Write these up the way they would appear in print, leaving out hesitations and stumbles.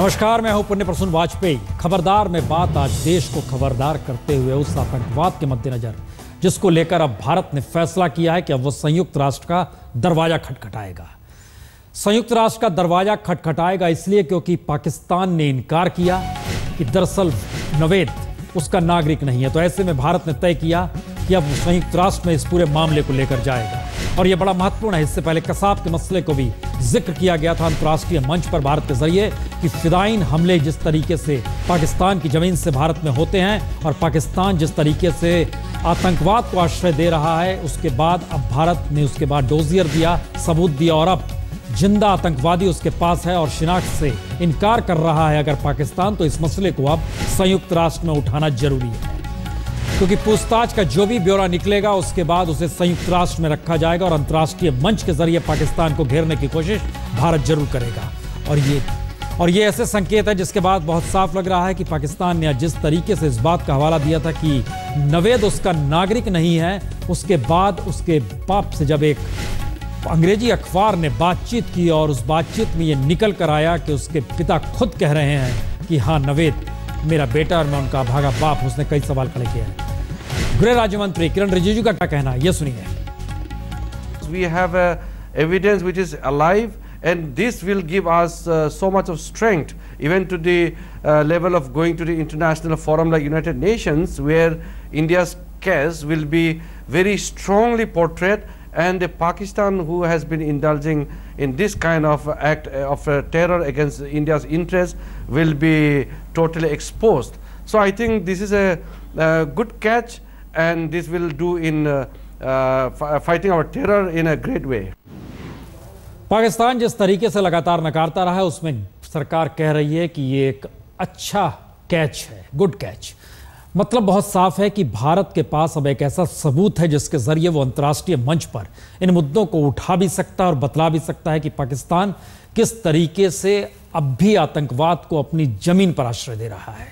नमस्कार, मैं हूं पुण्य प्रसून वाजपेयी। खबरदार में बात आज देश को खबरदार करते हुए उस आतंकवाद के मद्देनजर जिसको लेकर अब भारत ने फैसला किया है कि अब वो संयुक्त राष्ट्र का दरवाजा खटखटाएगा। संयुक्त राष्ट्र का दरवाजा खटखटाएगा इसलिए क्योंकि पाकिस्तान ने इनकार किया कि दरअसल नवेद उसका नागरिक नहीं है। तो ऐसे में भारत ने तय किया कि अब संयुक्त राष्ट्र में इस पूरे मामले को लेकर जाएगा और यह बड़ा महत्वपूर्ण है। इससे पहले कसाब के मसले को भी जिक्र किया गया था अंतर्राष्ट्रीय मंच पर भारत के जरिए कि फिदायीन हमले जिस तरीके से पाकिस्तान की जमीन से भारत में होते हैं और पाकिस्तान जिस तरीके से आतंकवाद को आश्रय दे रहा है, उसके बाद अब भारत ने उसके बाद डोजियर दिया, सबूत दिया और अब जिंदा आतंकवादी उसके पास है और शिनाख्त से इनकार कर रहा है अगर पाकिस्तान, तो इस मसले को अब संयुक्त राष्ट्र में उठाना जरूरी है क्योंकि पूछताछ का जो भी ब्यौरा निकलेगा उसके बाद उसे संयुक्त राष्ट्र में रखा जाएगा और अंतर्राष्ट्रीय मंच के जरिए पाकिस्तान को घेरने की कोशिश भारत जरूर करेगा। और ये ऐसे संकेत है जिसके बाद बहुत साफ लग रहा है कि पाकिस्तान ने जिस तरीके से इस बात का हवाला दिया था कि नवेद उसका नागरिक नहीं है, उसके बाद उसके बाप से जब एक अंग्रेजी अखबार ने बातचीत की और उस बातचीत में ये निकल कर आया कि उसके पिता खुद कह रहे हैं कि हाँ, नवेद मेरा बेटा और मैं उनका भागा बाप, उसने कई सवाल खड़े किए हैं। गृह राज्य मंत्री किरण रिजिजू का क्या कहना है, ये सुनिए। We have evidence which is alive and this will give us so much of strength even to the level of going to the international forum like United Nations, where India's case will be very strongly portrayed and Pakistan, who has been indulging in this kind of act of terror against India's interests, will be totally exposed. So I think this is a good catch and this will do in fighting our terror in a great way. Pakistan जिस तरीके से लगातार नकारता रहा है उसमें सरकार कह रही है कि ये एक अच्छा कैच है, गुड कैच। मतलब बहुत साफ है कि भारत के पास अब एक ऐसा सबूत है जिसके जरिए वो अंतर्राष्ट्रीय मंच पर इन मुद्दों को उठा भी सकता है और बतला भी सकता है कि पाकिस्तान किस तरीके से अब भी आतंकवाद को अपनी जमीन पर आश्रय दे रहा है।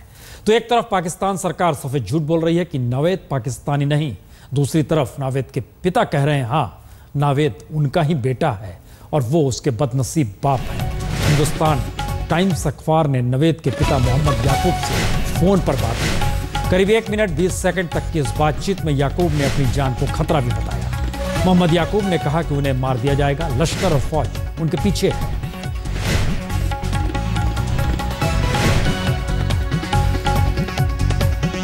तो एक तरफ पाकिस्तान सरकार सफेद झूठ बोल रही है कि नवेद पाकिस्तानी नहीं, दूसरी तरफ नावेद के पिता कह रहे हैं हाँ, नावेद उनका ही बेटा है और वो उसके बदनसीब बाप है। हिंदुस्तान टाइम्स अखबार ने नवेद के पिता मोहम्मद याकूब से फोन पर बात की। करीब 1 मिनट 20 सेकंड तक की इस बातचीत में याकूब ने अपनी जान को खतरा भी बताया। मोहम्मद याकूब ने कहा कि उन्हें मार दिया जाएगा, लश्कर और फौज उनके पीछे है।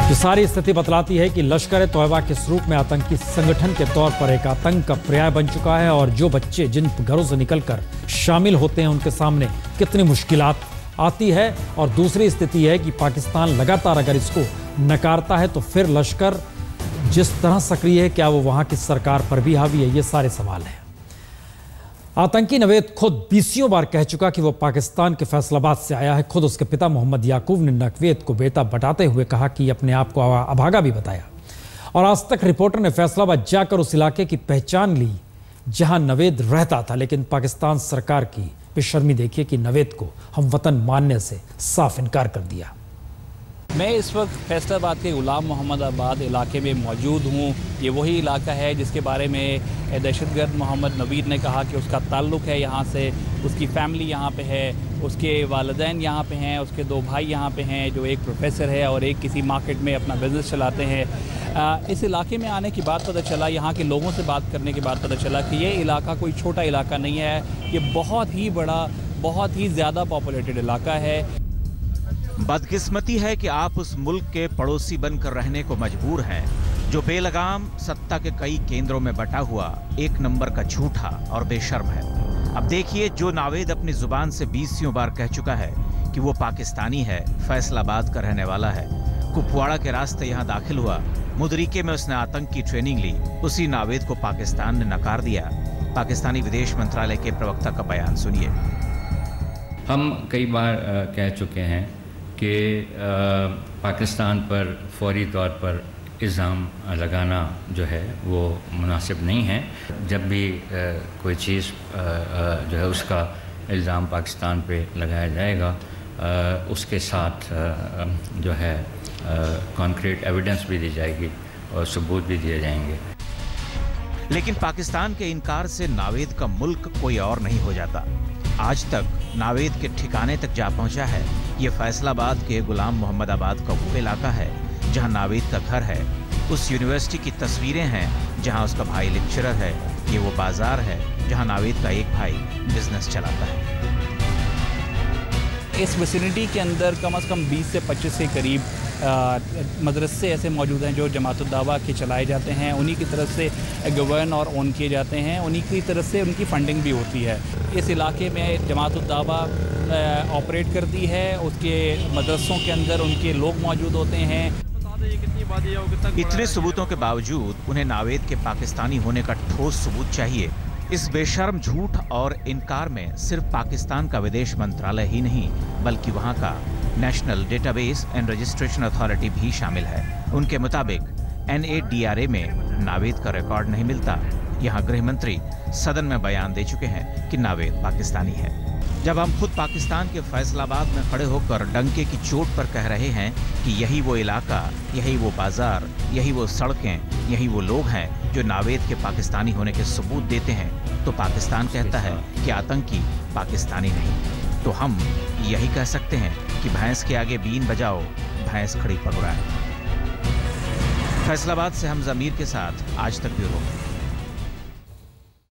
ये सारी स्थिति बतलाती है कि लश्कर-ए-तौयबा के रूप में आतंकी संगठन के तौर पर एक आतंक का पर्याय बन चुका है और जो बच्चे जिन घरों से निकलकर शामिल होते हैं उनके सामने कितनी मुश्किलात आती है। और दूसरी स्थिति है कि पाकिस्तान लगातार अगर इसको नकारता है तो फिर लश्कर जिस तरह सक्रिय है, क्या वो वहां की सरकार पर भी हावी है, ये सारे सवाल हैं। आतंकी नवेद खुद 20 बार कह चुका कि वो पाकिस्तान के फैसलाबाद से आया है। खुद उसके पिता मोहम्मद याकूब ने नवेद को बेटा बताते हुए कहा कि अपने आप को अभागा भी बताया। और आज तक रिपोर्टर ने फैसलाबाद जाकर उस इलाके की पहचान ली जहां नवेद रहता था, लेकिन पाकिस्तान सरकार की बेशर्मी देखिए कि नवेद को हम वतन मानने से साफ इनकार कर दिया। मैं इस वक्त फैसलाबाद के गुलाम मोहम्मदाबाद इलाके में मौजूद हूँ। ये वही इलाका है जिसके बारे में दहशतगर्द मोहम्मद नवीद ने कहा कि उसका ताल्लुक़ है यहाँ से, उसकी फैमिली यहाँ पे है, उसके वालिदैन यहाँ पे हैं, उसके 2 भाई यहाँ पे हैं, जो एक प्रोफेसर है और एक किसी मार्केट में अपना बिज़नेस चलाते हैं। इस इलाके में आने के बाद पता चला, यहाँ के लोगों से बात करने के बाद पता चला कि ये इलाका कोई छोटा इलाका नहीं है, ये बहुत ही बड़ा, बहुत ही ज़्यादा पॉपुलेटेड इलाका है। बदकिस्मती है कि आप उस मुल्क के पड़ोसी बनकर रहने को मजबूर हैं जो बेलगाम सत्ता के कई केंद्रों में बटा हुआ एक नंबर का झूठा और बेशर्म है। अब देखिए, जो नावेद अपनी जुबान से 20 बार कह चुका है कि वो पाकिस्तानी है, फैसलाबाद का रहने वाला है, कुपवाड़ा के रास्ते यहाँ दाखिल हुआ, मुदरिके में उसने आतंक की ट्रेनिंग ली, उसी नावेद को पाकिस्तान ने नकार दिया। पाकिस्तानी विदेश मंत्रालय के प्रवक्ता का बयान सुनिए। हम कई बार कह चुके हैं कि पाकिस्तान पर फौरी तौर पर इल्ज़ाम लगाना जो है वो मुनासिब नहीं है। जब भी कोई चीज़ जो है उसका इल्ज़ाम पाकिस्तान पे लगाया जाएगा, उसके साथ जो है कॉन्क्रीट एविडेंस भी दी जाएगी और सबूत भी दिए जाएंगे। लेकिन पाकिस्तान के इनकार से नावेद का मुल्क कोई और नहीं हो जाता। आज तक नावेद के ठिकाने तक जा पहुंचा है। ये फैसलाबाद के गुलाम मोहम्मद आबाद का वो इलाका है जहां नावेद का घर है। उस यूनिवर्सिटी की तस्वीरें हैं जहां उसका भाई लेक्चरर है। ये वो बाजार है जहां नावेद का एक भाई बिजनेस चलाता है। इस विसिनिटी के अंदर कम से कम 20 से 25 के करीब मदरसे ऐसे मौजूद हैं जो जमातुल दावा के चलाए जाते हैं। उन्हीं की तरफ से गवर्न और ओन किए जाते हैं, उन्हीं की तरफ से उनकी फंडिंग भी होती है। इस इलाके में जमातुल दावा ऑपरेट करती है, उसके मदरसों के अंदर उनके लोग मौजूद होते हैं। इतने सबूतों के बावजूद उन्हें नावेद के पाकिस्तानी होने का ठोस सबूत चाहिए। इस बेशर्म झूठ और इनकार में सिर्फ पाकिस्तान का विदेश मंत्रालय ही नहीं बल्कि वहां का national database and registration authority भी शामिल है। उनके मुताबिक NADRA में नावेद का रिकॉर्ड नहीं मिलता। यहाँ गृह मंत्री सदन में बयान दे चुके हैं कि नावेद पाकिस्तानी है। जब हम खुद पाकिस्तान के फैसलाबाद में खड़े होकर डंके की चोट पर कह रहे हैं कि यही वो इलाका, यही वो बाजार, यही वो सड़कें, यही वो लोग हैं जो नावेद के पाकिस्तानी होने के सबूत देते हैं, तो पाकिस्तान कहता है कि आतंकी पाकिस्तानी नहीं। तो हम यही कह सकते हैं कि भैंस के आगे बीन बजाओ, भैंस खड़ी पकड़ाए। फैसलाबाद से हम जमीर के साथ आज तक ब्यूरो।